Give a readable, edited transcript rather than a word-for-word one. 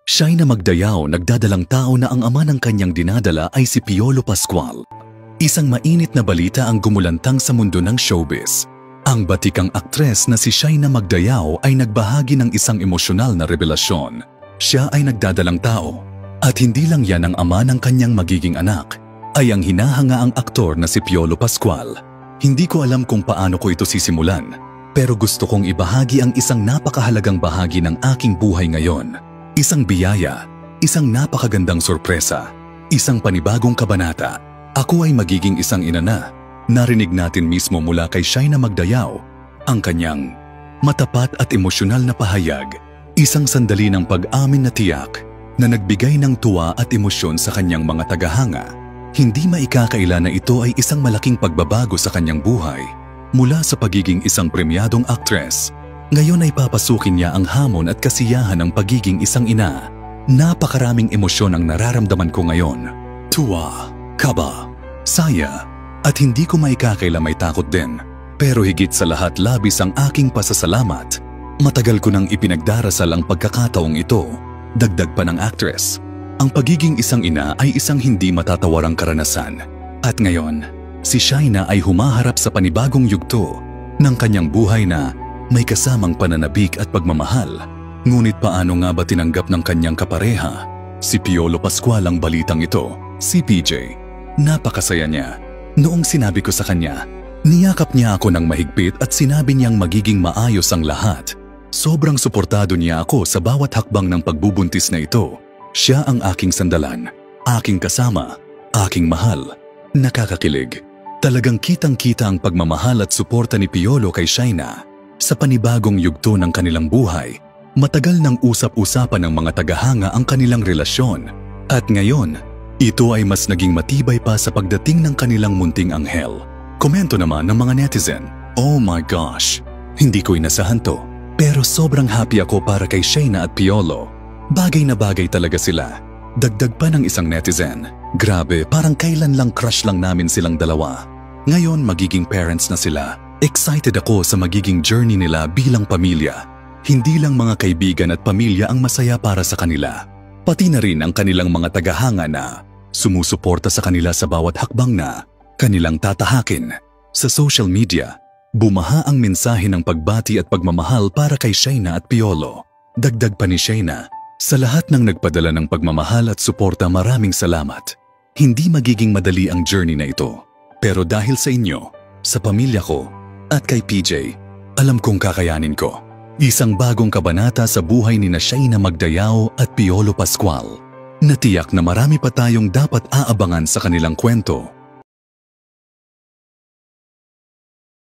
Siya'y na Magdayao, nagdadalang tao na ang ama ng kanyang dinadala ay si Piolo Pascual. Isang mainit na balita ang gumulantang sa mundo ng showbiz. Ang batikang aktres na si Siya'y na Magdayao ay nagbahagi ng isang emosyonal na revelasyon. Siya ay nagdadalang tao. At hindi lang yan ang ama ng kanyang magiging anak, ay ang hinahangaang aktor na si Piolo Pascual. Hindi ko alam kung paano ko ito sisimulan, pero gusto kong ibahagi ang isang napakahalagang bahagi ng aking buhay ngayon. Isang biyaya, isang napakagandang sorpresa, isang panibagong kabanata. Ako ay magiging isang ina na. Narinig natin mismo mula kay Siya'y na Magdayao ang kanyang matapat at emosyonal na pahayag. Isang sandali ng pag-amin na tiyak na nagbigay ng tuwa at emosyon sa kanyang mga tagahanga. Hindi maikakaila na ito ay isang malaking pagbabago sa kanyang buhay. Mula sa pagiging isang premyadong aktres, ngayon ay papasukin niya ang hamon at kasiyahan ng pagiging isang ina. Napakaraming emosyon ang nararamdaman ko ngayon. Tuwa, kaba, saya, at hindi ko maikakaila may takot din. Pero higit sa lahat labis ang aking pasasalamat. Matagal ko nang ipinagdarasal ang pagkakataong ito. Dagdag pa ng actress, ang pagiging isang ina ay isang hindi matatawarang karanasan. At ngayon, si Siya'y na ay humaharap sa panibagong yugto ng kanyang buhay na may kasamang pananabik at pagmamahal. Ngunit paano nga ba tinanggap ng kanyang kapareha, si Piolo Pascual, ang balitang ito? Si PJ, napakasaya niya. Noong sinabi ko sa kanya, niyakap niya ako ng mahigpit at sinabi niyang magiging maayos ang lahat. Sobrang suportado niya ako sa bawat hakbang ng pagbubuntis na ito. Siya ang aking sandalan, aking kasama, aking mahal. Nakakakilig. Talagang kitang-kita ang pagmamahal at suporta ni Piolo kay Siya'y na. Sa panibagong yugto ng kanilang buhay, matagal nang usap-usapan ng mga tagahanga ang kanilang relasyon. At ngayon, ito ay mas naging matibay pa sa pagdating ng kanilang munting anghel. Komento naman ng mga netizen, "Oh my gosh, hindi ko inasahan to." Pero sobrang happy ako para kay Siya'y na at Piolo. Bagay na bagay talaga sila. Dagdag pa ng isang netizen, "Grabe, parang kailan lang crush lang namin silang dalawa. Ngayon magiging parents na sila. Excited ako sa magiging journey nila bilang pamilya. Hindi lang mga kaibigan at pamilya ang masaya para sa kanila, pati na rin ang kanilang mga tagahanga na sumusuporta sa kanila sa bawat hakbang na kanilang tatahakin." Sa social media, bumaha ang mensahe ng pagbati at pagmamahal para kay Siya'y na at Piolo. Dagdag pa ni Siya'y na, "Sa lahat ng nagpadala ng pagmamahal at suporta, maraming salamat. Hindi magiging madali ang journey na ito. Pero dahil sa inyo, sa pamilya ko, at kay PJ, alam kong kakayanin ko." Isang bagong kabanata sa buhay ni Siya'y na Magdayao at Piolo Pascual. Natiyak na marami pa tayong dapat aabangan sa kanilang kwento.